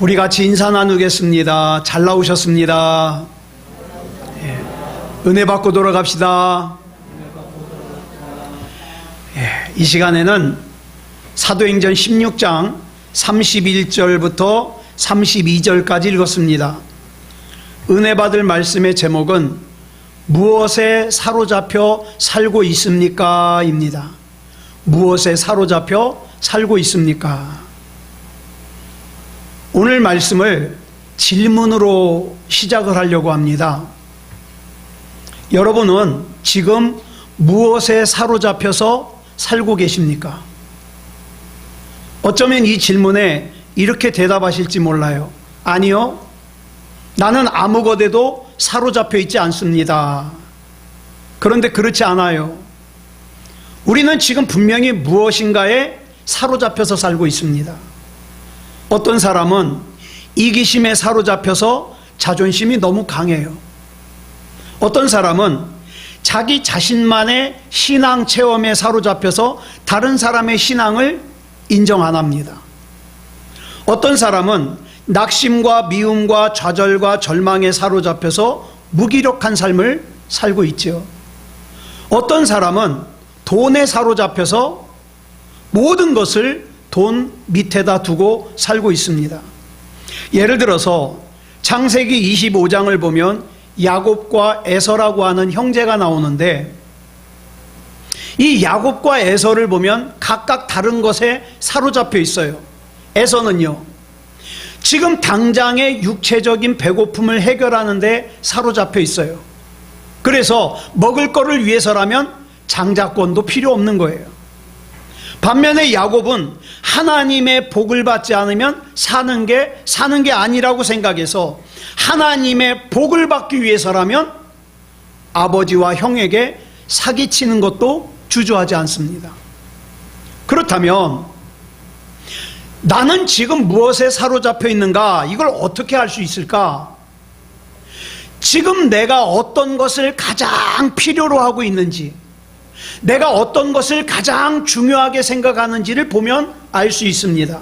우리 같이 인사 나누겠습니다. 잘 나오셨습니다. 은혜 받고 돌아갑시다. 이 시간에는 사도행전 16장 31절부터 32절까지 읽었습니다. 은혜 받을 말씀의 제목은 무엇에 사로잡혀 살고 있습니까? 입니다. 무엇에 사로잡혀 살고 있습니까? 오늘 말씀을 질문으로 시작을 하려고 합니다. 여러분은 지금 무엇에 사로잡혀서 살고 계십니까? 어쩌면 이 질문에 이렇게 대답하실지 몰라요. 아니요, 나는 아무 것에도 사로잡혀 있지 않습니다. 그런데 그렇지 않아요. 우리는 지금 분명히 무엇인가에 사로잡혀서 살고 있습니다. 어떤 사람은 이기심에 사로잡혀서 자존심이 너무 강해요. 어떤 사람은 자기 자신만의 신앙 체험에 사로잡혀서 다른 사람의 신앙을 인정 안 합니다. 어떤 사람은 낙심과 미움과 좌절과 절망에 사로잡혀서 무기력한 삶을 살고 있죠. 어떤 사람은 돈에 사로잡혀서 모든 것을 돈 밑에다 두고 살고 있습니다. 예를 들어서 창세기 25장을 보면 야곱과 에서라고 하는 형제가 나오는데, 이 야곱과 에서를 보면 각각 다른 것에 사로잡혀 있어요. 에서는요, 지금 당장의 육체적인 배고픔을 해결하는 데 사로잡혀 있어요. 그래서 먹을 거를 위해서라면 장자권도 필요 없는 거예요. 반면에 야곱은 하나님의 복을 받지 않으면 사는 게 아니라고 생각해서 하나님의 복을 받기 위해서라면 아버지와 형에게 사기치는 것도 주저하지 않습니다. 그렇다면 나는 지금 무엇에 사로잡혀 있는가? 이걸 어떻게 알 수 있을까? 지금 내가 어떤 것을 가장 필요로 하고 있는지, 내가 어떤 것을 가장 중요하게 생각하는지를 보면 알 수 있습니다.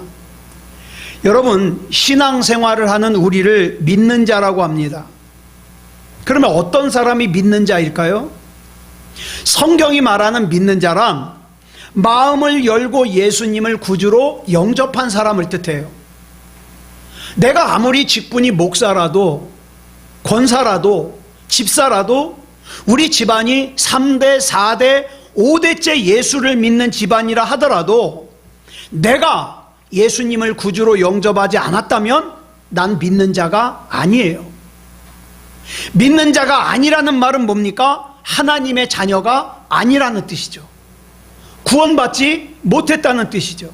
여러분, 신앙생활을 하는 우리를 믿는 자라고 합니다. 그러면 어떤 사람이 믿는 자일까요? 성경이 말하는 믿는 자란 마음을 열고 예수님을 구주로 영접한 사람을 뜻해요. 내가 아무리 직분이 목사라도 권사라도 집사라도 우리 집안이 3대, 4대, 5대째 예수를 믿는 집안이라 하더라도 내가 예수님을 구주로 영접하지 않았다면 난 믿는 자가 아니에요. 믿는 자가 아니라는 말은 뭡니까? 하나님의 자녀가 아니라는 뜻이죠. 구원받지 못했다는 뜻이죠.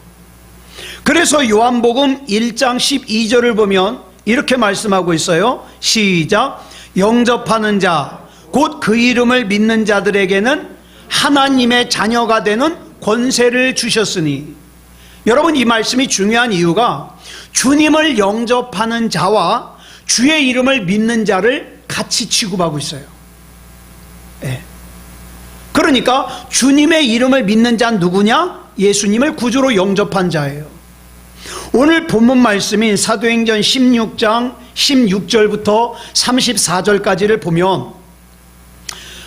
그래서 요한복음 1장 12절을 보면 이렇게 말씀하고 있어요. 시작. 영접하는 자 곧 그 이름을 믿는 자들에게는 하나님의 자녀가 되는 권세를 주셨으니. 여러분, 이 말씀이 중요한 이유가 주님을 영접하는 자와 주의 이름을 믿는 자를 같이 취급하고 있어요. 그러니까 주님의 이름을 믿는 자는 누구냐? 예수님을 구주로 영접한 자예요. 오늘 본문 말씀인 사도행전 16장 16절부터 34절까지를 보면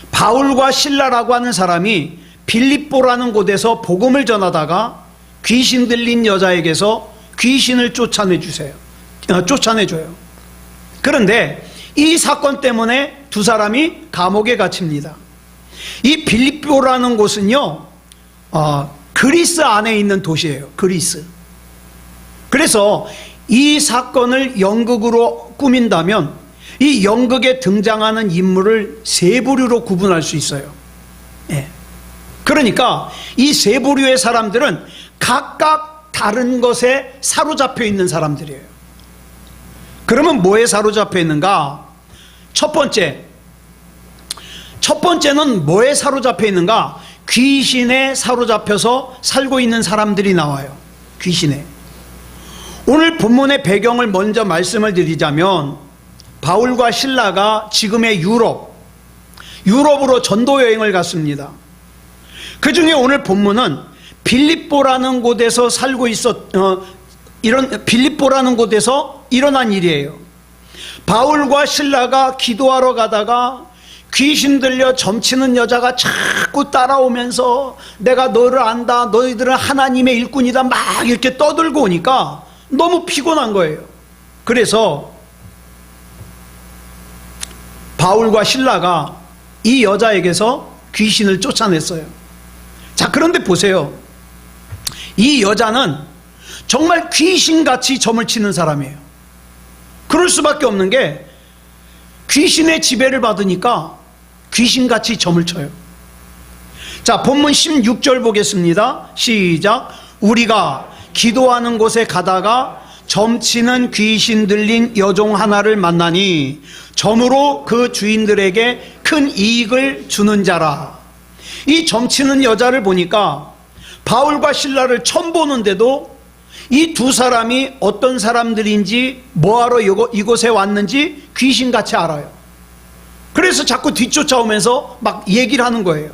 바울과 실라라고 하는 사람이 빌립보라는 곳에서 복음을 전하다가 귀신 들린 여자에게서 귀신을 쫓아내줘요. 그런데 이 사건 때문에 두 사람이 감옥에 갇힙니다. 이 빌립보라는 곳은요, 그리스 안에 있는 도시예요. 그리스. 그래서 이 사건을 연극으로 꾸민다면 이 연극에 등장하는 인물을 세 부류로 구분할 수 있어요. 그러니까 이 세 부류의 사람들은 각각 다른 것에 사로잡혀 있는 사람들이에요. 그러면 뭐에 사로잡혀 있는가? 첫 번째는 뭐에 사로잡혀 있는가? 귀신에 사로잡혀서 살고 있는 사람들이 나와요. 귀신에. 오늘 본문의 배경을 먼저 말씀을 드리자면 바울과 실라가 지금의 유럽으로 전도 여행을 갔습니다. 그 중에 오늘 본문은 빌립보라는 곳에서 빌립보라는 곳에서 일어난 일이에요. 바울과 실라가 기도하러 가다가 귀신 들려 점치는 여자가 자꾸 따라오면서 내가 너를 안다, 너희들은 하나님의 일꾼이다 막 이렇게 떠들고 오니까 너무 피곤한 거예요. 그래서 바울과 실라가 이 여자에게서 귀신을 쫓아냈어요. 자, 그런데 보세요. 이 여자는 정말 귀신같이 점을 치는 사람이에요. 그럴 수밖에 없는 게 귀신의 지배를 받으니까 귀신같이 점을 쳐요. 자, 본문 16절 보겠습니다. 시작. 우리가 기도하는 곳에 가다가 점치는 귀신 들린 여종 하나를 만나니 점으로 그 주인들에게 큰 이익을 주는 자라. 이 점치는 여자를 보니까 바울과 실라를 처음 보는데도 이 두 사람이 어떤 사람들인지 뭐하러 이곳에 왔는지 귀신같이 알아요. 그래서 자꾸 뒤쫓아오면서 막 얘기를 하는 거예요.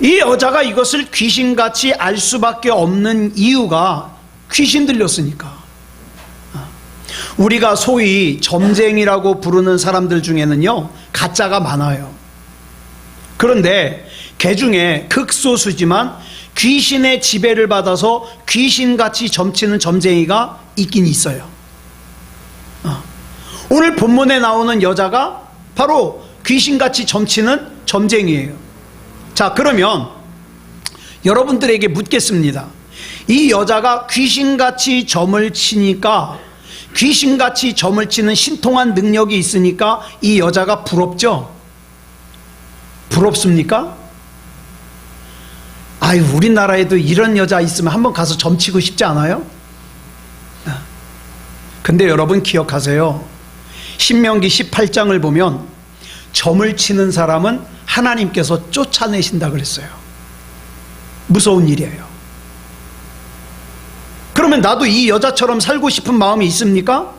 이 여자가 이것을 귀신같이 알 수밖에 없는 이유가 귀신 들렸으니까. 우리가 소위 점쟁이라고 부르는 사람들 중에는요, 가짜가 많아요. 그런데 그 중에 극소수지만 귀신의 지배를 받아서 귀신같이 점치는 점쟁이가 있긴 있어요. 오늘 본문에 나오는 여자가 바로 귀신같이 점치는 점쟁이에요. 자, 그러면 여러분들에게 묻겠습니다. 이 여자가 귀신같이 점을 치니까, 귀신같이 점을 치는 신통한 능력이 있으니까 이 여자가 부럽죠? 부럽습니까? 아유, 우리나라에도 이런 여자 있으면 한번 가서 점치고 싶지 않아요? 근데 여러분 기억하세요. 신명기 18장을 보면 점을 치는 사람은 하나님께서 쫓아내신다 그랬어요. 무서운 일이에요. 그러면 나도 이 여자처럼 살고 싶은 마음이 있습니까?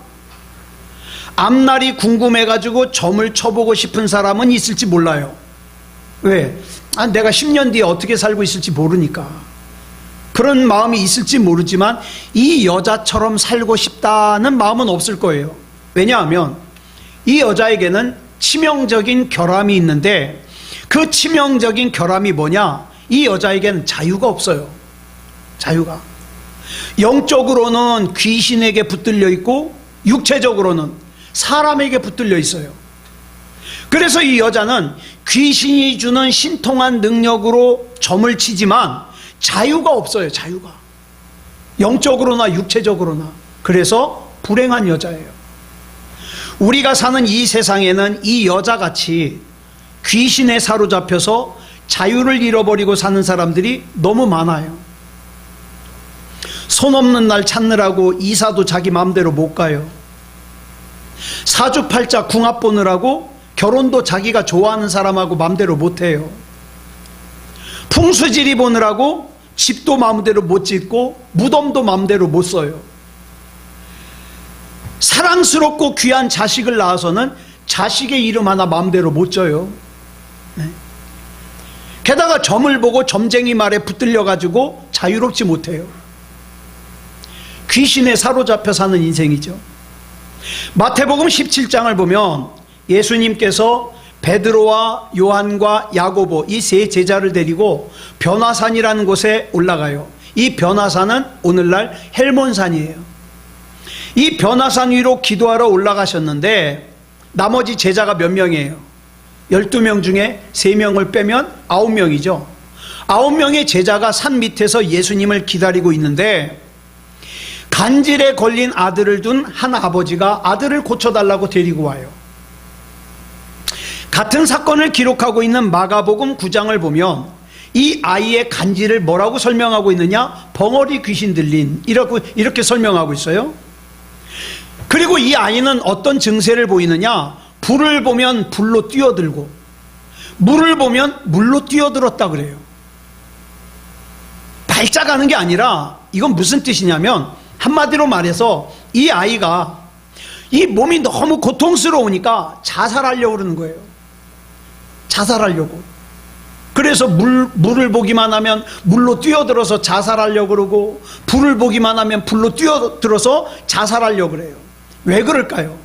앞날이 궁금해가지고 점을 쳐보고 싶은 사람은 있을지 몰라요. 왜? 내가 10년 뒤에 어떻게 살고 있을지 모르니까. 그런 마음이 있을지 모르지만 이 여자처럼 살고 싶다는 마음은 없을 거예요. 왜냐하면 이 여자에게는 치명적인 결함이 있는데, 그 치명적인 결함이 뭐냐? 이 여자에게는 자유가 없어요. 자유가. 영적으로는 귀신에게 붙들려 있고 육체적으로는 사람에게 붙들려 있어요. 그래서 이 여자는 귀신이 주는 신통한 능력으로 점을 치지만 자유가 없어요. 자유가. 영적으로나 육체적으로나. 그래서 불행한 여자예요. 우리가 사는 이 세상에는 이 여자같이 귀신에 사로잡혀서 자유를 잃어버리고 사는 사람들이 너무 많아요. 손 없는 날 찾느라고 이사도 자기 마음대로 못 가요. 사주팔자 궁합 보느라고 결혼도 자기가 좋아하는 사람하고 마음대로 못 해요. 풍수지리 보느라고 집도 마음대로 못 짓고 무덤도 마음대로 못 써요. 사랑스럽고 귀한 자식을 낳아서는 자식의 이름 하나 마음대로 못 져요. 네. 게다가 점을 보고 점쟁이 말에 붙들려가지고 자유롭지 못해요. 귀신에 사로잡혀 사는 인생이죠. 마태복음 17장을 보면 예수님께서 베드로와 요한과 야고보 이 세 제자를 데리고 변화산이라는 곳에 올라가요. 이 변화산은 오늘날 헬몬산이에요. 이 변화산 위로 기도하러 올라가셨는데 나머지 제자가 몇 명이에요? 12명 중에 3명을 빼면 9명이죠. 9명의 제자가 산 밑에서 예수님을 기다리고 있는데 간질에 걸린 아들을 둔 한 아버지가 아들을 고쳐달라고 데리고 와요. 같은 사건을 기록하고 있는 마가복음 9장을 보면 이 아이의 간질을 뭐라고 설명하고 있느냐? 벙어리 귀신 들린, 이렇게 설명하고 있어요. 그리고 이 아이는 어떤 증세를 보이느냐? 불을 보면 불로 뛰어들고 물을 보면 물로 뛰어들었다 그래요. 발작하는 게 아니라 이건 무슨 뜻이냐면, 한마디로 말해서 이 아이가 이 몸이 너무 고통스러우니까 자살하려고 그러는 거예요. 자살하려고. 그래서 물을 보기만 하면 물로 뛰어들어서 자살하려고 그러고, 불을 보기만 하면 불로 뛰어들어서 자살하려고 그래요. 왜 그럴까요?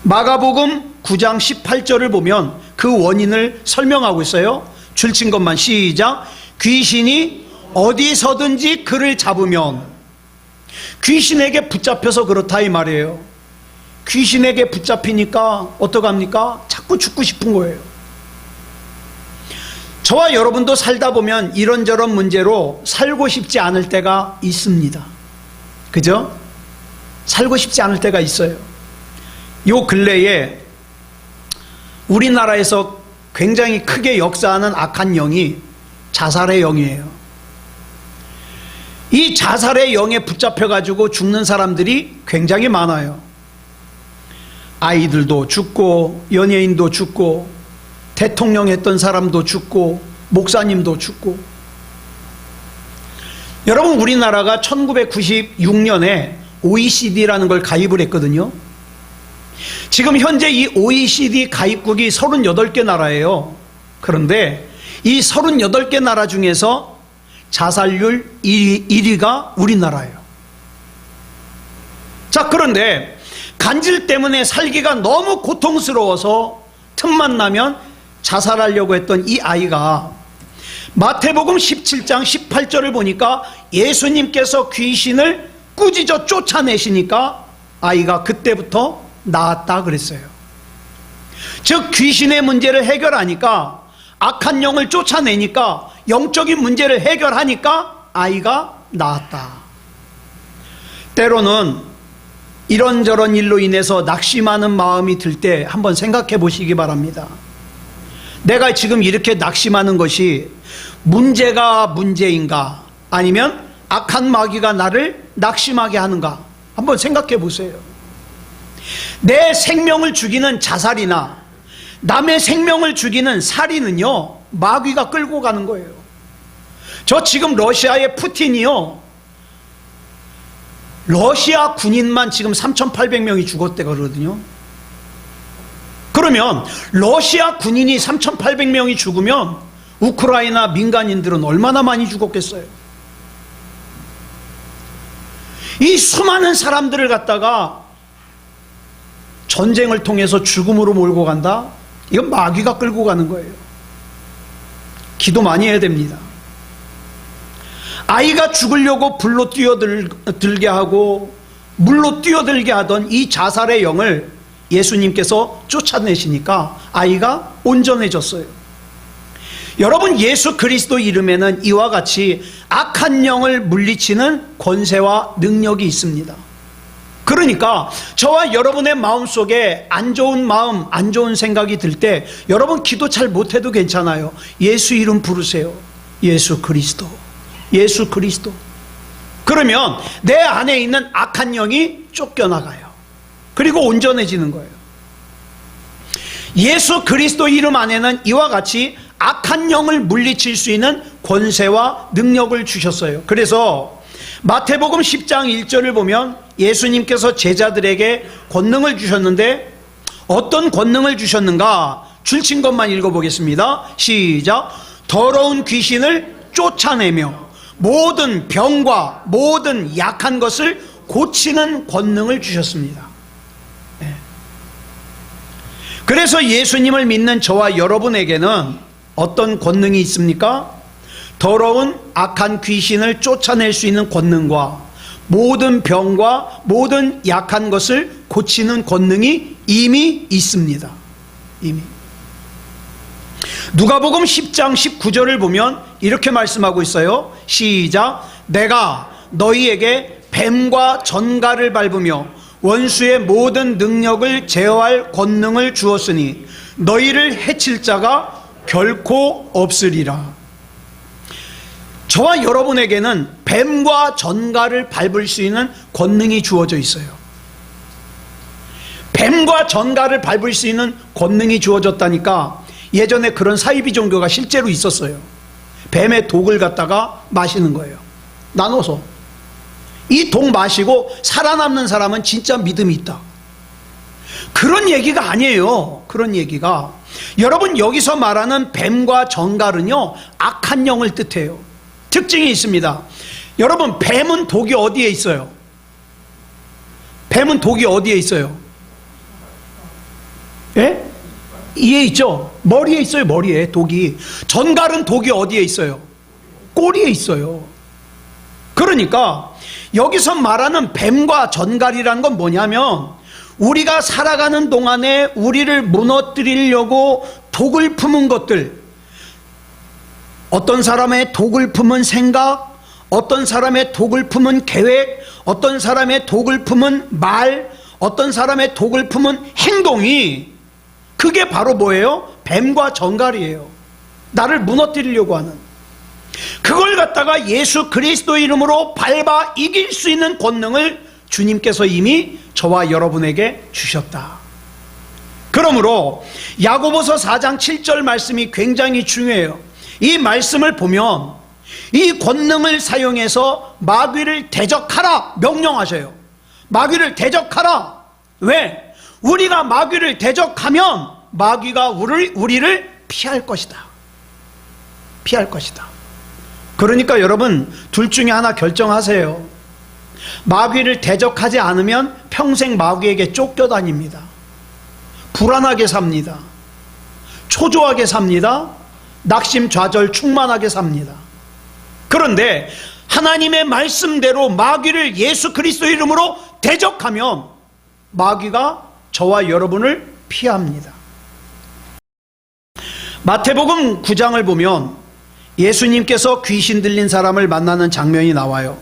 마가복음 9장 18절을 보면 그 원인을 설명하고 있어요. 줄친 것만 시작. 귀신이 어디서든지 그를 잡으면, 귀신에게 붙잡혀서 그렇다 이 말이에요. 귀신에게 붙잡히니까 어떡합니까? 자꾸 죽고 싶은 거예요. 저와 여러분도 살다 보면 이런저런 문제로 살고 싶지 않을 때가 있습니다. 그죠? 살고 싶지 않을 때가 있어요. 요 근래에 우리나라에서 굉장히 크게 역사하는 악한 영이 자살의 영이에요. 이 자살의 영에 붙잡혀가지고 죽는 사람들이 굉장히 많아요. 아이들도 죽고, 연예인도 죽고, 대통령 했던 사람도 죽고, 목사님도 죽고. 여러분, 우리나라가 1996년에 OECD라는 걸 가입을 했거든요. 지금 현재 이 OECD 가입국이 38개 나라예요. 그런데 이 38개 나라 중에서 자살률 1위가 우리나라예요. 자, 그런데 간질 때문에 살기가 너무 고통스러워서 틈만 나면 자살하려고 했던 이 아이가 마태복음 17장 18절을 보니까 예수님께서 귀신을 꾸짖어 쫓아내시니까 아이가 그때부터 나았다 그랬어요. 즉 귀신의 문제를 해결하니까, 악한 영을 쫓아내니까, 영적인 문제를 해결하니까 아이가 나았다. 때로는 이런저런 일로 인해서 낙심하는 마음이 들 때 한번 생각해 보시기 바랍니다. 내가 지금 이렇게 낙심하는 것이 문제가 문제인가, 아니면 악한 마귀가 나를 낙심하게 하는가, 한번 생각해 보세요. 내 생명을 죽이는 자살이나 남의 생명을 죽이는 살인은요, 마귀가 끌고 가는 거예요. 저 지금 러시아의 푸틴이요, 러시아 군인만 지금 3,800명이 죽었대 그러거든요. 그러면 러시아 군인이 3,800명이 죽으면 우크라이나 민간인들은 얼마나 많이 죽었겠어요? 이 수많은 사람들을 갖다가 전쟁을 통해서 죽음으로 몰고 간다? 이건 마귀가 끌고 가는 거예요. 기도 많이 해야 됩니다. 아이가 죽으려고 불로 뛰어들게 하고 물로 뛰어들게 하던 이 자살의 영을 예수님께서 쫓아내시니까 아이가 온전해졌어요. 여러분, 예수 그리스도 이름에는 이와 같이 악한 영을 물리치는 권세와 능력이 있습니다. 그러니까 저와 여러분의 마음속에 안 좋은 마음, 안 좋은 생각이 들 때 여러분 기도 잘 못해도 괜찮아요. 예수 이름 부르세요. 예수 그리스도, 예수 그리스도. 그러면 내 안에 있는 악한 영이 쫓겨나가요. 그리고 온전해지는 거예요. 예수 그리스도 이름 안에는 이와 같이 악한 영을 물리칠 수 있는 권세와 능력을 주셨어요. 그래서 마태복음 10장 1절을 보면 예수님께서 제자들에게 권능을 주셨는데 어떤 권능을 주셨는가? 줄친 것만 읽어보겠습니다. 시작. 더러운 귀신을 쫓아내며 모든 병과 모든 약한 것을 고치는 권능을 주셨습니다. 네. 그래서 예수님을 믿는 저와 여러분에게는 어떤 권능이 있습니까? 더러운 악한 귀신을 쫓아낼 수 있는 권능과 모든 병과 모든 약한 것을 고치는 권능이 이미 있습니다. 이미. 누가복음 10장 19절을 보면 이렇게 말씀하고 있어요. 시작. 내가 너희에게 뱀과 전갈을 밟으며 원수의 모든 능력을 제어할 권능을 주었으니 너희를 해칠 자가 결코 없으리라. 저와 여러분에게는 뱀과 전갈을 밟을 수 있는 권능이 주어져 있어요. 뱀과 전갈을 밟을 수 있는 권능이 주어졌다니까 예전에 그런 사이비 종교가 실제로 있었어요. 뱀의 독을 갖다가 마시는 거예요. 나눠서. 이 독 마시고 살아남는 사람은 진짜 믿음이 있다. 그런 얘기가 아니에요. 그런 얘기가. 여러분, 여기서 말하는 뱀과 정갈은요, 악한 영을 뜻해요. 특징이 있습니다. 여러분, 뱀은 독이 어디에 있어요? 뱀은 독이 어디에 있어요? 예? 이에 있죠? 머리에 있어요, 머리에 독이. 전갈은 독이 어디에 있어요? 꼬리에 있어요. 그러니까 여기서 말하는 뱀과 전갈이라는 건 뭐냐면, 우리가 살아가는 동안에 우리를 무너뜨리려고 독을 품은 것들, 어떤 사람의 독을 품은 생각, 어떤 사람의 독을 품은 계획, 어떤 사람의 독을 품은 말, 어떤 사람의 독을 품은 행동이, 그게 바로 뭐예요? 뱀과 정갈이에요. 나를 무너뜨리려고 하는. 그걸 갖다가 예수 그리스도 이름으로 밟아 이길 수 있는 권능을 주님께서 이미 저와 여러분에게 주셨다. 그러므로 야고보서 4장 7절 말씀이 굉장히 중요해요. 이 말씀을 보면 이 권능을 사용해서 마귀를 대적하라 명령하셔요. 마귀를 대적하라. 왜? 우리가 마귀를 대적하면 마귀가 우리를 피할 것이다. 피할 것이다. 그러니까 여러분, 둘 중에 하나 결정하세요. 마귀를 대적하지 않으면 평생 마귀에게 쫓겨다닙니다. 불안하게 삽니다. 초조하게 삽니다. 낙심좌절 충만하게 삽니다. 그런데 하나님의 말씀대로 마귀를 예수 그리스도 이름으로 대적하면 마귀가 저와 여러분을 피합니다. 마태복음 9장을 보면 예수님께서 귀신 들린 사람을 만나는 장면이 나와요.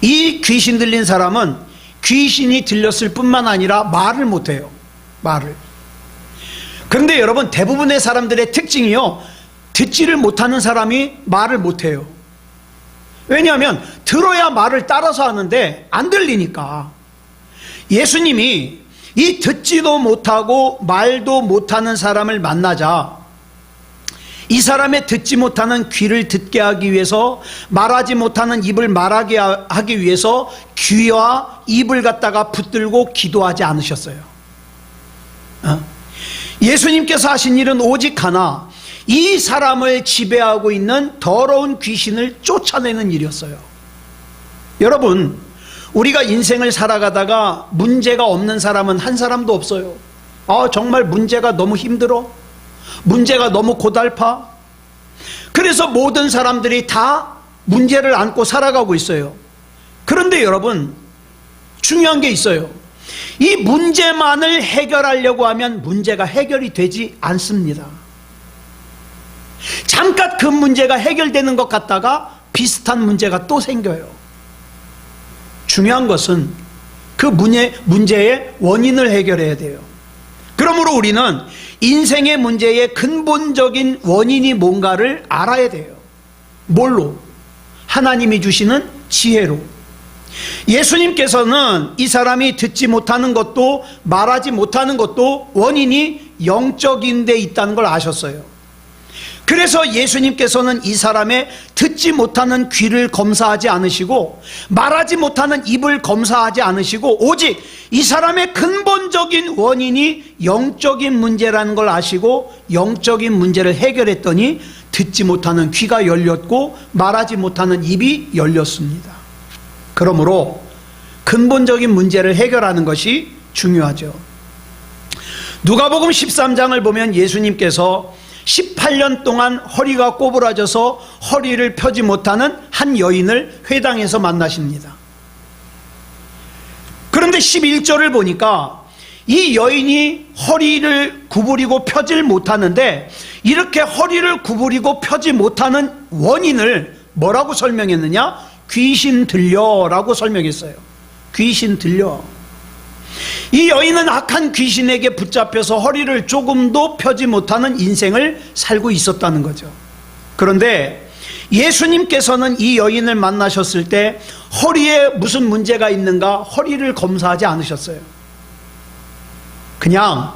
이 귀신 들린 사람은 귀신이 들렸을 뿐만 아니라 말을 못해요. 말을. 그런데 여러분, 대부분의 사람들의 특징이요, 듣지를 못하는 사람이 말을 못해요. 왜냐하면 들어야 말을 따라서 하는데 안 들리니까. 예수님이 이 듣지도 못하고 말도 못하는 사람을 만나자 이 사람의 듣지 못하는 귀를 듣게 하기 위해서, 말하지 못하는 입을 말하게 하기 위해서 귀와 입을 갖다가 붙들고 기도하지 않으셨어요. 예수님께서 하신 일은 오직 하나, 이 사람을 지배하고 있는 더러운 귀신을 쫓아내는 일이었어요. 여러분, 우리가 인생을 살아가다가 문제가 없는 사람은 한 사람도 없어요. 정말 문제가 너무 힘들어, 문제가 너무 고달파. 그래서 모든 사람들이 다 문제를 안고 살아가고 있어요. 그런데 여러분, 중요한 게 있어요. 이 문제만을 해결하려고 하면 문제가 해결이 되지 않습니다. 잠깐 그 문제가 해결되는 것 같다가 비슷한 문제가 또 생겨요. 중요한 것은 그 문제의 원인을 해결해야 돼요. 그러므로 우리는 인생의 문제의 근본적인 원인이 뭔가를 알아야 돼요. 뭘로? 하나님이 주시는 지혜로. 예수님께서는 이 사람이 듣지 못하는 것도 말하지 못하는 것도 원인이 영적인 데 있다는 걸 아셨어요. 그래서 예수님께서는 이 사람의 듣지 못하는 귀를 검사하지 않으시고 말하지 못하는 입을 검사하지 않으시고 오직 이 사람의 근본적인 원인이 영적인 문제라는 걸 아시고 영적인 문제를 해결했더니 듣지 못하는 귀가 열렸고 말하지 못하는 입이 열렸습니다. 그러므로 근본적인 문제를 해결하는 것이 중요하죠. 누가복음 13장을 보면 예수님께서 18년 동안 허리가 꼬부라져서 허리를 펴지 못하는 한 여인을 회당에서 만나십니다. 그런데 11절을 보니까 이 여인이 허리를 구부리고 펴질 못하는데, 이렇게 허리를 구부리고 펴지 못하는 원인을 뭐라고 설명했느냐? 귀신 들려라고 설명했어요. 귀신 들려. 이 여인은 악한 귀신에게 붙잡혀서 허리를 조금도 펴지 못하는 인생을 살고 있었다는 거죠. 그런데 예수님께서는 이 여인을 만나셨을 때 허리에 무슨 문제가 있는가 허리를 검사하지 않으셨어요. 그냥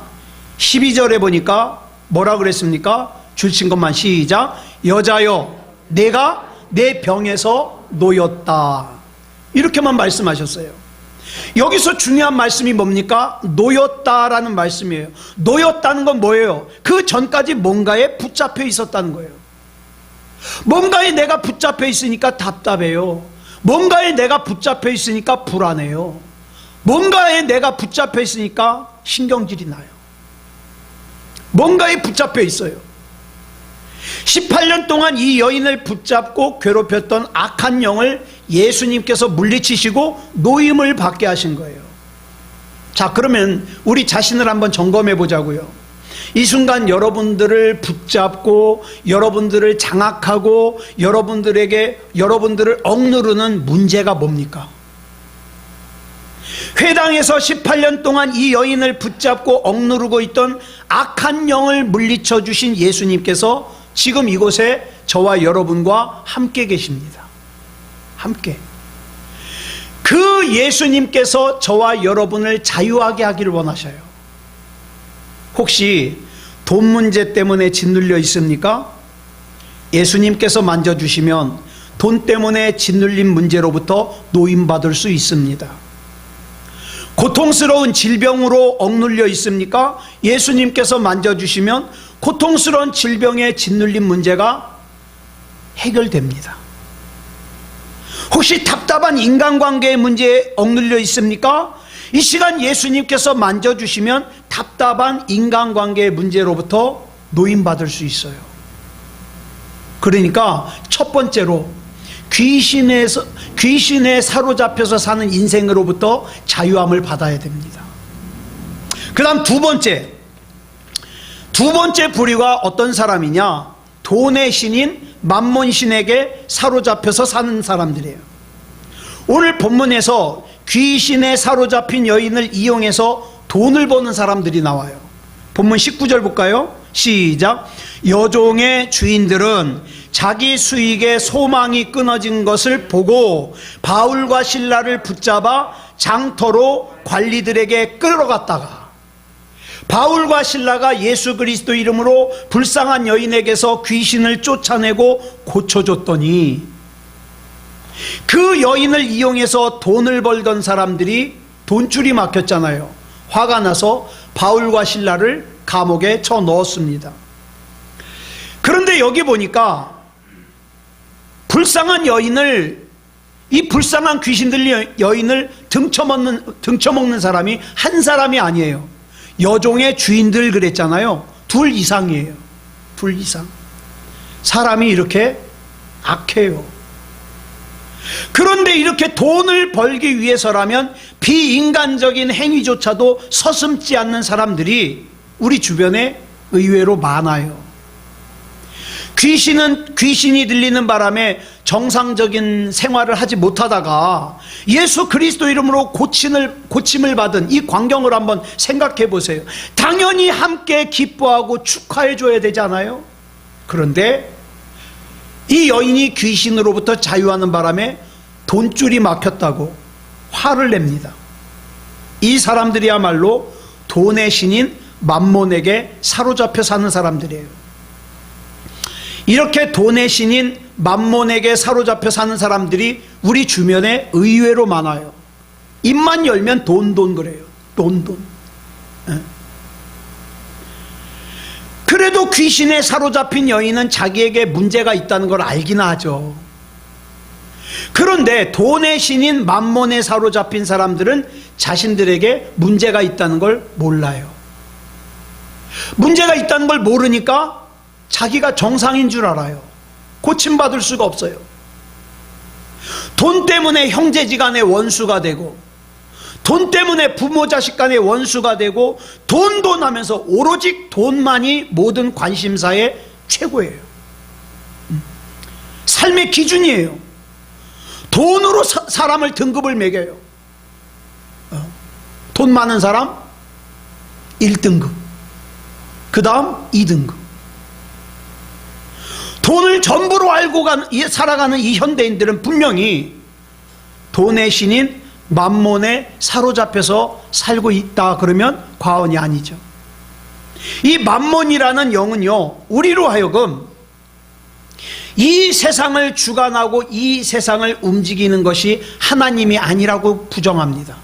12절에 보니까 뭐라 그랬습니까? 줄친 것만 시작. 여자여, 내가 내 병에서 놓였다. 이렇게만 말씀하셨어요. 여기서 중요한 말씀이 뭡니까? 놓였다라는 말씀이에요. 놓였다는 건 뭐예요? 그 전까지 뭔가에 붙잡혀 있었다는 거예요. 뭔가에 내가 붙잡혀 있으니까 답답해요. 뭔가에 내가 붙잡혀 있으니까 불안해요. 뭔가에 내가 붙잡혀 있으니까 신경질이 나요. 뭔가에 붙잡혀 있어요. 18년 동안 이 여인을 붙잡고 괴롭혔던 악한 영을 예수님께서 물리치시고 노임을 받게 하신 거예요. 자, 그러면 우리 자신을 한번 점검해 보자고요. 이 순간 여러분들을 붙잡고 여러분들을 장악하고 여러분들을 억누르는 문제가 뭡니까? 회당에서 18년 동안 이 여인을 붙잡고 억누르고 있던 악한 영을 물리쳐 주신 예수님께서 지금 이곳에 저와 여러분과 함께 계십니다. 함께. 그 예수님께서 저와 여러분을 자유하게 하기를 원하셔요. 혹시 돈 문제 때문에 짓눌려 있습니까? 예수님께서 만져주시면 돈 때문에 짓눌린 문제로부터 노임받을 수 있습니다. 고통스러운 질병으로 억눌려 있습니까? 예수님께서 만져주시면 고통스러운 질병에 짓눌린 문제가 해결됩니다. 혹시 답답한 인간관계의 문제에 억눌려 있습니까? 이 시간 예수님께서 만져주시면 답답한 인간관계의 문제로부터 노임받을 수 있어요. 그러니까 첫 번째로 귀신에 사로잡혀서 사는 인생으로부터 자유함을 받아야 됩니다. 그 다음 두 번째 부류가 어떤 사람이냐? 돈의 신인 맘몬신에게 사로잡혀서 사는 사람들이에요. 오늘 본문에서 귀신에 사로잡힌 여인을 이용해서 돈을 버는 사람들이 나와요. 본문 19절 볼까요? 시작. 여종의 주인들은 자기 수익의 소망이 끊어진 것을 보고 바울과 실라를 붙잡아 장터로 관리들에게 끌어갔다가 바울과 실라가 예수 그리스도 이름으로 불쌍한 여인에게서 귀신을 쫓아내고 고쳐줬더니 그 여인을 이용해서 돈을 벌던 사람들이 돈줄이 막혔잖아요. 화가 나서 바울과 실라를 감옥에 쳐 넣었습니다. 그런데 여기 보니까 이 불쌍한 귀신들 여인을 등쳐먹는 사람이 한 사람이 아니에요. 여종의 주인들 그랬잖아요. 둘 이상이에요. 둘 이상. 사람이 이렇게 악해요. 그런데 이렇게 돈을 벌기 위해서라면 비인간적인 행위조차도 서슴지 않는 사람들이 우리 주변에 의외로 많아요. 귀신이 들리는 바람에 정상적인 생활을 하지 못하다가 예수 그리스도 이름으로 고침을 받은 이 광경을 한번 생각해 보세요. 당연히 함께 기뻐하고 축하해 줘야 되지 않아요? 그런데 이 여인이 귀신으로부터 자유하는 바람에 돈줄이 막혔다고 화를 냅니다. 이 사람들이야말로 돈의 신인 맘몬에게 사로잡혀 사는 사람들이에요. 이렇게 돈의 신인 맘몬에게 사로잡혀 사는 사람들이 우리 주변에 의외로 많아요. 입만 열면 돈 그래요. 돈. 그래도 귀신에 사로잡힌 여인은 자기에게 문제가 있다는 걸 알긴 하죠. 그런데 돈의 신인 맘몬에 사로잡힌 사람들은 자신들에게 문제가 있다는 걸 몰라요. 문제가 있다는 걸 모르니까 자기가 정상인 줄 알아요. 고침받을 수가 없어요. 돈 때문에 형제지간의 원수가 되고, 돈 때문에 부모 자식 간의 원수가 되고, 돈 하면서 오로지 돈만이 모든 관심사의 최고예요. 삶의 기준이에요. 돈으로 사람을 등급을 매겨요. 돈 많은 사람 1등급, 그 다음 2등급. 돈을 전부로 알고 살아가는 이 현대인들은 분명히 돈의 신인 맘몬에 사로잡혀서 살고 있다 그러면 과언이 아니죠. 이 맘몬이라는 영은요, 우리로 하여금 이 세상을 주관하고 이 세상을 움직이는 것이 하나님이 아니라고 부정합니다.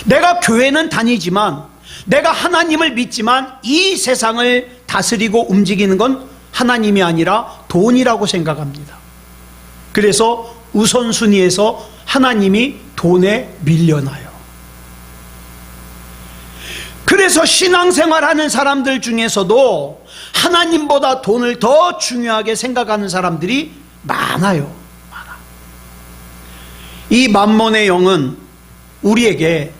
내가 교회는 다니지만, 내가 하나님을 믿지만 이 세상을 다스리고 움직이는 건 하나님이 아니라 돈이라고 생각합니다. 그래서 우선순위에서 하나님이 돈에 밀려나요. 그래서 신앙생활하는 사람들 중에서도 하나님보다 돈을 더 중요하게 생각하는 사람들이 많아요. 이 만몬의 영은 우리에게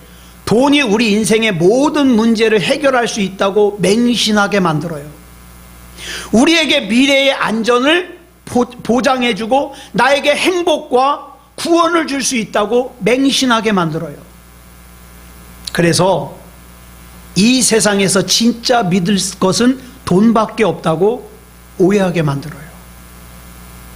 돈이 우리 인생의 모든 문제를 해결할 수 있다고 맹신하게 만들어요. 우리에게 미래의 안전을 보장해주고 나에게 행복과 구원을 줄 수 있다고 맹신하게 만들어요. 그래서 이 세상에서 진짜 믿을 것은 돈밖에 없다고 오해하게 만들어요.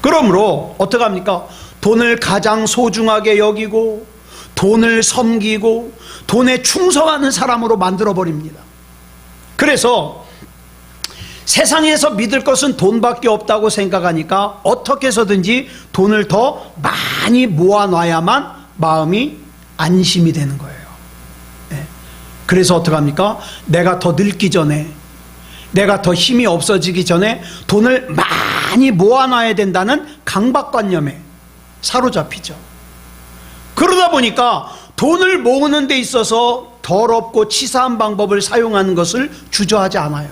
그러므로 어떻게 합니까? 돈을 가장 소중하게 여기고 돈을 섬기고 돈에 충성하는 사람으로 만들어버립니다. 그래서 세상에서 믿을 것은 돈밖에 없다고 생각하니까 어떻게 해서든지 돈을 더 많이 모아놔야만 마음이 안심이 되는 거예요. 그래서 어떻게 합니까? 내가 더 늙기 전에, 내가 더 힘이 없어지기 전에 돈을 많이 모아놔야 된다는 강박관념에 사로잡히죠. 그러다 보니까 돈을 모으는 데 있어서 더럽고 치사한 방법을 사용하는 것을 주저하지 않아요.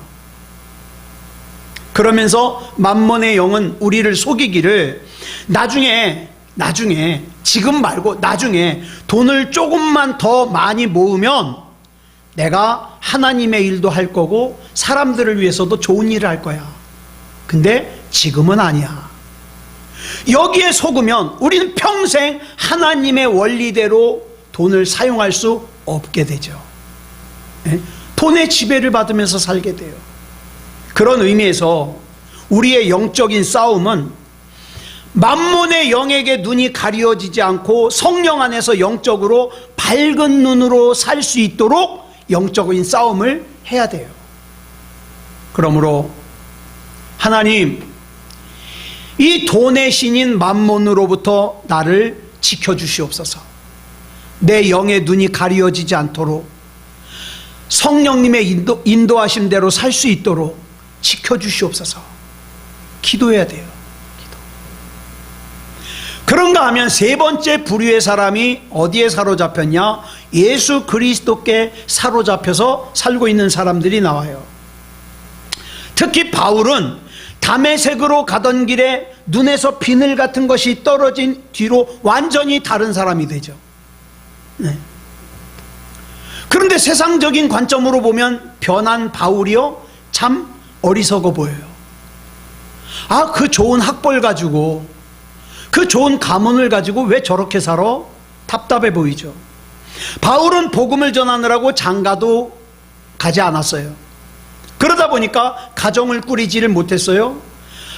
그러면서 만몬의 영은 우리를 속이기를 나중에 지금 말고 나중에 돈을 조금만 더 많이 모으면 내가 하나님의 일도 할 거고 사람들을 위해서도 좋은 일을 할 거야. 근데 지금은 아니야. 여기에 속으면 우리는 평생 하나님의 원리대로 돈을 사용할 수 없게 되죠. 돈의 지배를 받으면서 살게 돼요. 그런 의미에서 우리의 영적인 싸움은 만몬의 영에게 눈이 가려지지 않고 성령 안에서 영적으로 밝은 눈으로 살 수 있도록 영적인 싸움을 해야 돼요. 그러므로 하나님, 이 돈의 신인 만몬으로부터 나를 지켜주시옵소서. 내 영의 눈이 가려지지 않도록 성령님의 인도하심대로 살 수 있도록 지켜주시옵소서. 기도해야 돼요. 기도. 그런가 하면 세 번째 부류의 사람이 어디에 사로잡혔냐? 예수 그리스도께 사로잡혀서 살고 있는 사람들이 나와요. 특히 바울은 다메섹으로 가던 길에 눈에서 비늘 같은 것이 떨어진 뒤로 완전히 다른 사람이 되죠. 그런데 세상적인 관점으로 보면 변한 바울이요, 참 어리석어 보여요. 아, 그 좋은 학벌 가지고, 그 좋은 가문을 가지고 왜 저렇게 살아? 답답해 보이죠. 바울은 복음을 전하느라고 장가도 가지 않았어요. 그러다 보니까 가정을 꾸리지를 못했어요.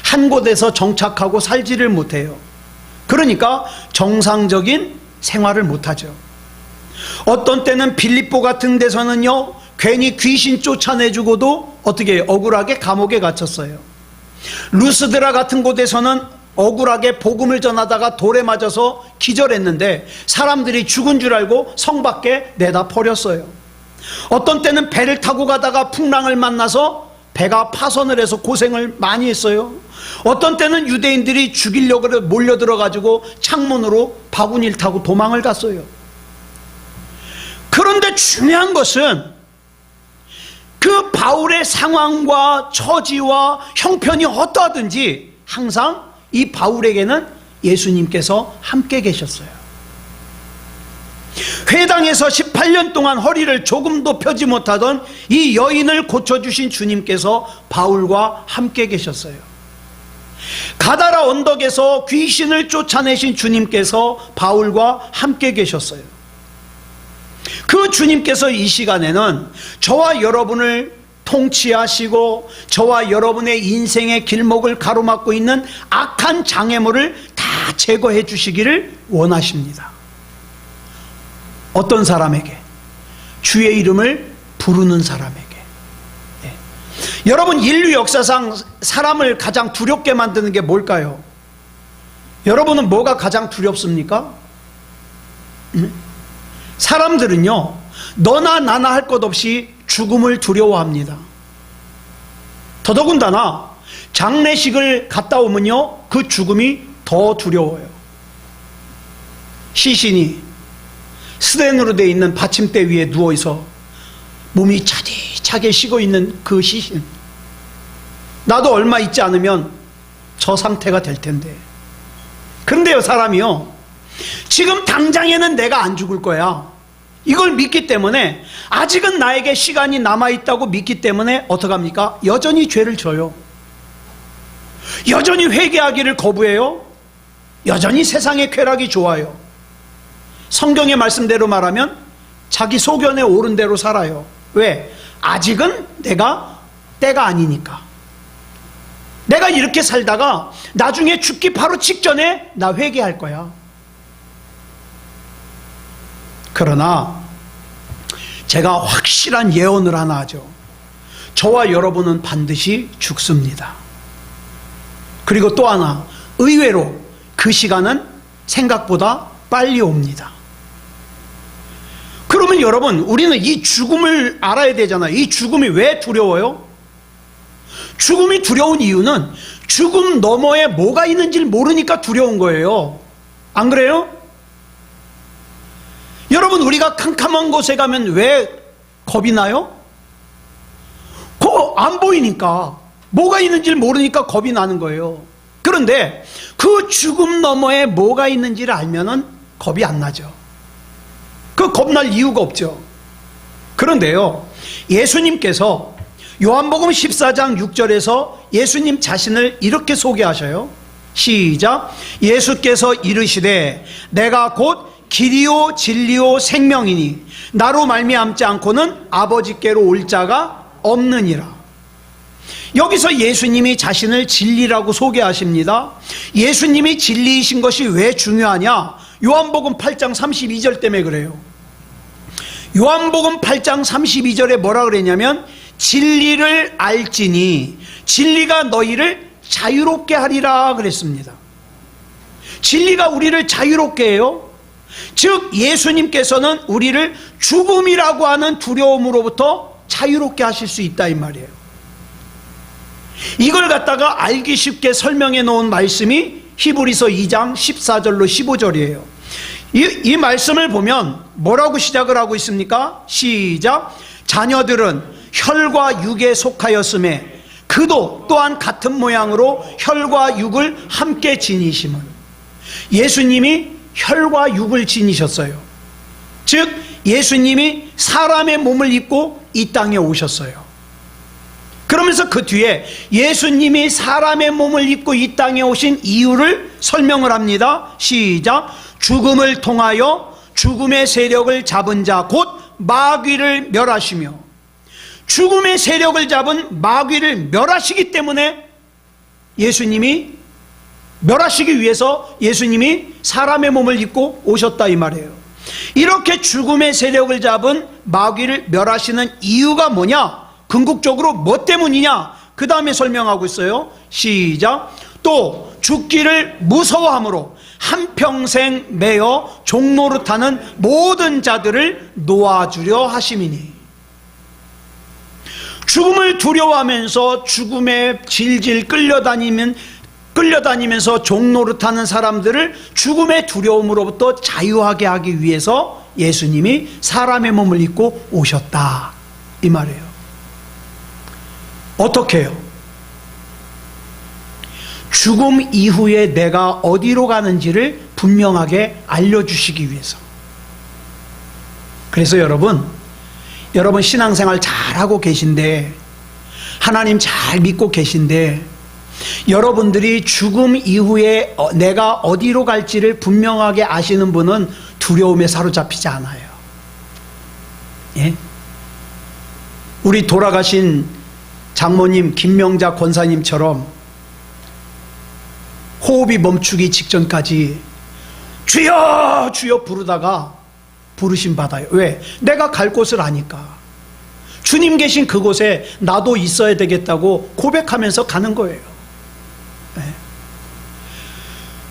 한 곳에서 정착하고 살지를 못해요. 그러니까 정상적인 생활을 못하죠. 어떤 때는 빌립보 같은 데서는요, 괜히 귀신 쫓아내주고도 어떻게 억울하게 감옥에 갇혔어요. 루스드라 같은 곳에서는 억울하게 복음을 전하다가 돌에 맞아서 기절했는데 사람들이 죽은 줄 알고 성 밖에 내다 버렸어요. 어떤 때는 배를 타고 가다가 풍랑을 만나서 배가 파손을 해서 고생을 많이 했어요. 어떤 때는 유대인들이 죽이려고 몰려들어가지고 창문으로 바구니를 타고 도망을 갔어요. 그런데 중요한 것은 그 바울의 상황과 처지와 형편이 어떠하든지 항상 이 바울에게는 예수님께서 함께 계셨어요. 회당에서 18년 동안 허리를 조금도 펴지 못하던 이 여인을 고쳐주신 주님께서 바울과 함께 계셨어요. 가다라 언덕에서 귀신을 쫓아내신 주님께서 바울과 함께 계셨어요. 그 주님께서 이 시간에는 저와 여러분을 통치하시고 저와 여러분의 인생의 길목을 가로막고 있는 악한 장애물을 다 제거해 주시기를 원하십니다. 어떤 사람에게? 주의 이름을 부르는 사람에게. 여러분, 인류 역사상 사람을 가장 두렵게 만드는 게 뭘까요? 여러분은 뭐가 가장 두렵습니까? 사람들은요, 너나 나나 할 것 없이 죽음을 두려워합니다. 더더군다나 장례식을 갔다 오면요, 그 죽음이 더 두려워요. 시신이 스텐으로 되어 있는 받침대 위에 누워있어 몸이 차디차게 식어 있는 그 시신, 나도 얼마 있지 않으면 저 상태가 될 텐데. 그런데요, 사람이요, 지금 당장에는 내가 안 죽을 거야, 이걸 믿기 때문에, 아직은 나에게 시간이 남아있다고 믿기 때문에 어떡합니까? 여전히 죄를 져요. 여전히 회개하기를 거부해요. 여전히 세상의 쾌락이 좋아요. 성경의 말씀대로 말하면 자기 소견에 옳은 대로 살아요. 왜? 아직은 내가 때가 아니니까. 내가 이렇게 살다가 나중에 죽기 바로 직전에 나 회개할 거야. 그러나 제가 확실한 예언을 하나 하죠. 저와 여러분은 반드시 죽습니다. 그리고 또 하나, 의외로 그 시간은 생각보다 빨리 옵니다. 그러면 여러분, 우리는 이 죽음을 알아야 되잖아요. 이 죽음이 왜 두려워요? 죽음이 두려운 이유는 죽음 너머에 뭐가 있는지를 모르니까 두려운 거예요. 안 그래요? 여러분, 우리가 캄캄한 곳에 가면 왜 겁이 나요? 그거 안 보이니까, 뭐가 있는지를 모르니까 겁이 나는 거예요. 그런데 그 죽음 너머에 뭐가 있는지를 알면은 겁이 안 나죠. 그 겁날 이유가 없죠. 그런데요, 예수님께서 요한복음 14장 6절에서 예수님 자신을 이렇게 소개하셔요. 시작. 예수께서 이르시되 내가 곧 길이요 진리요 생명이니 나로 말미암지 않고는 아버지께로 올 자가 없느니라. 여기서 예수님이 자신을 진리라고 소개하십니다. 예수님이 진리이신 것이 왜 중요하냐? 요한복음 8장 32절 때문에 그래요. 요한복음 8장 32절에 뭐라 그랬냐면, 진리를 알지니 진리가 너희를 자유롭게 하리라 그랬습니다. 진리가 우리를 자유롭게 해요. 즉 예수님께서는 우리를 죽음이라고 하는 두려움으로부터 자유롭게 하실 수 있다, 이 말이에요. 이걸 갖다가 알기 쉽게 설명해 놓은 말씀이 히브리서 2장 14절로 15절이에요. 이 말씀을 보면 뭐라고 시작을 하고 있습니까? 시작. 자녀들은 혈과 육에 속하였음에 그도 또한 같은 모양으로 혈과 육을 함께 지니심은. 예수님이 혈과 육을 지니셨어요. 즉 예수님이 사람의 몸을 입고 이 땅에 오셨어요. 그러면서 그 뒤에 예수님이 사람의 몸을 입고 이 땅에 오신 이유를 설명을 합니다. 시작. 죽음을 통하여 죽음의 세력을 잡은 자 곧 마귀를 멸하시며. 죽음의 세력을 잡은 마귀를 멸하시기 때문에 예수님이 멸하시기 위해서 예수님이 사람의 몸을 입고 오셨다, 이 말이에요. 이렇게 죽음의 세력을 잡은 마귀를 멸하시는 이유가 뭐냐? 궁극적으로 뭐 때문이냐? 그 다음에 설명하고 있어요. 시작. 또 죽기를 무서워함으로 한평생 매여 종노릇하는 모든 자들을 놓아주려 하심이니. 죽음을 두려워하면서 죽음에 질질 끌려다니면서 종노릇하는 사람들을 죽음의 두려움으로부터 자유하게 하기 위해서 예수님이 사람의 몸을 입고 오셨다, 이 말이에요. 어떻게 해요? 죽음 이후에 내가 어디로 가는지를 분명하게 알려주시기 위해서. 그래서 여러분 신앙생활 잘하고 계신데, 하나님 잘 믿고 계신데, 여러분들이 죽음 이후에 내가 어디로 갈지를 분명하게 아시는 분은 두려움에 사로잡히지 않아요. 예? 우리 돌아가신 장모님 김명자 권사님처럼 호흡이 멈추기 직전까지 주여 주여 부르다가 부르심 받아요. 왜? 내가 갈 곳을 아니까. 주님 계신 그곳에 나도 있어야 되겠다고 고백하면서 가는 거예요. 네.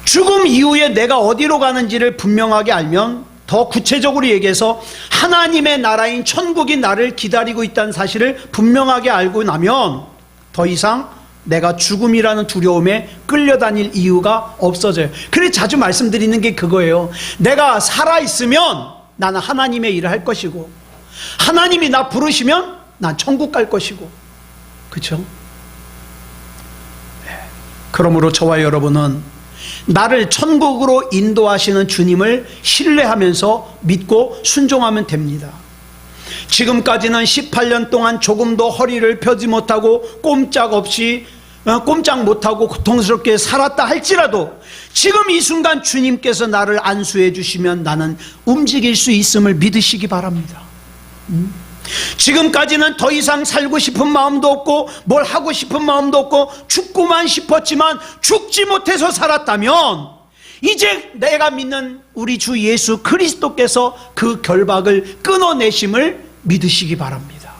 죽음 이후에 내가 어디로 가는지를 분명하게 알면 더 구체적으로 얘기해서 하나님의 나라인 천국이 나를 기다리고 있다는 사실을 분명하게 알고 나면 더 이상 내가 죽음이라는 두려움에 끌려다닐 이유가 없어져요. 그래서 자주 말씀드리는 게 그거예요. 내가 살아있으면 나는 하나님의 일을 할 것이고, 하나님이 나 부르시면 난 천국 갈 것이고, 그렇죠? 그러므로 저와 여러분은 나를 천국으로 인도하시는 주님을 신뢰하면서 믿고 순종하면 됩니다. 지금까지는 18년 동안 조금도 허리를 펴지 못하고 꼼짝 못하고 고통스럽게 살았다 할지라도 지금 이 순간 주님께서 나를 안수해 주시면 나는 움직일 수 있음을 믿으시기 바랍니다. 지금까지는 더 이상 살고 싶은 마음도 없고 뭘 하고 싶은 마음도 없고 죽고만 싶었지만 죽지 못해서 살았다면 이제 내가 믿는 우리 주 예수 그리스도께서 그 결박을 끊어내심을 믿으시기 바랍니다.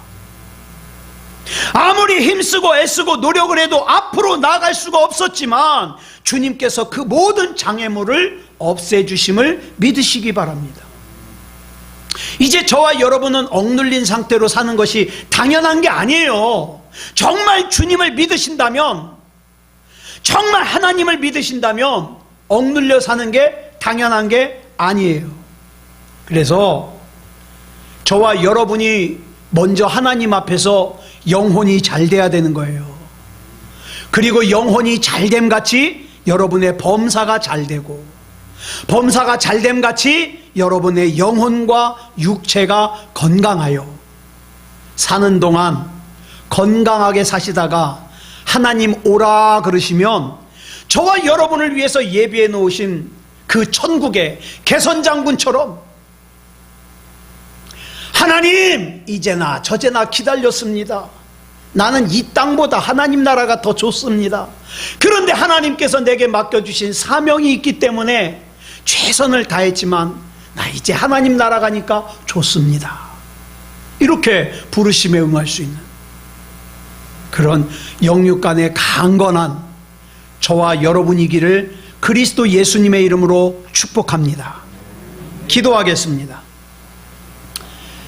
아무리 힘쓰고 애쓰고 노력을 해도 앞으로 나아갈 수가 없었지만 주님께서 그 모든 장애물을 없애주심을 믿으시기 바랍니다. 이제 저와 여러분은 억눌린 상태로 사는 것이 당연한 게 아니에요. 정말 주님을 믿으신다면, 정말 하나님을 믿으신다면 억눌려 사는 게 당연한 게 아니에요. 그래서 저와 여러분이 먼저 하나님 앞에서 영혼이 잘 돼야 되는 거예요. 그리고 영혼이 잘됨 같이 여러분의 범사가 잘 되고, 범사가 잘됨 같이 여러분의 영혼과 육체가 건강하여 사는 동안 건강하게 사시다가 하나님 오라 그러시면 저와 여러분을 위해서 예비해 놓으신 그 천국의 개선장군처럼 하나님 이제나 저제나 기다렸습니다. 나는 이 땅보다 하나님 나라가 더 좋습니다. 그런데 하나님께서 내게 맡겨주신 사명이 있기 때문에 최선을 다했지만 나 이제 하나님 나라 가니까 좋습니다. 이렇게 부르심에 응할 수 있는 그런 영육 간의 강건한 저와 여러분이기를 그리스도 예수님의 이름으로 축복합니다. 기도하겠습니다.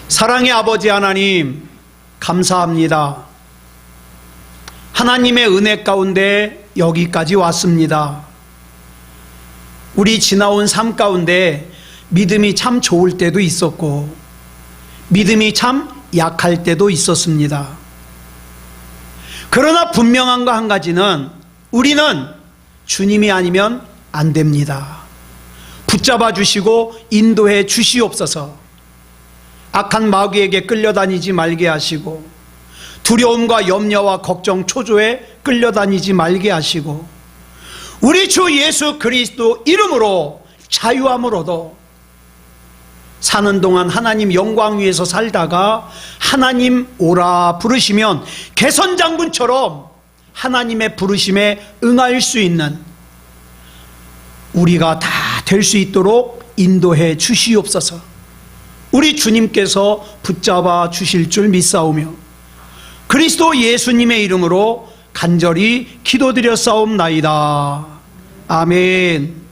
사랑의 아버지 하나님, 감사합니다. 하나님의 은혜 가운데 여기까지 왔습니다. 우리 지나온 삶 가운데 믿음이 참 좋을 때도 있었고 믿음이 참 약할 때도 있었습니다. 그러나 분명한 거 한 가지는 우리는 주님이 아니면 안 됩니다. 붙잡아 주시고 인도해 주시옵소서. 악한 마귀에게 끌려다니지 말게 하시고 두려움과 염려와 걱정 초조에 끌려다니지 말게 하시고 우리 주 예수 그리스도 이름으로 자유함을 얻어 사는 동안 하나님 영광 위에서 살다가 하나님 오라 부르시면 개선장군처럼 하나님의 부르심에 응할 수 있는 우리가 다 될 수 있도록 인도해 주시옵소서. 우리 주님께서 붙잡아 주실 줄 믿사오며 그리스도 예수님의 이름으로 간절히 기도드렸사옵나이다. 아멘.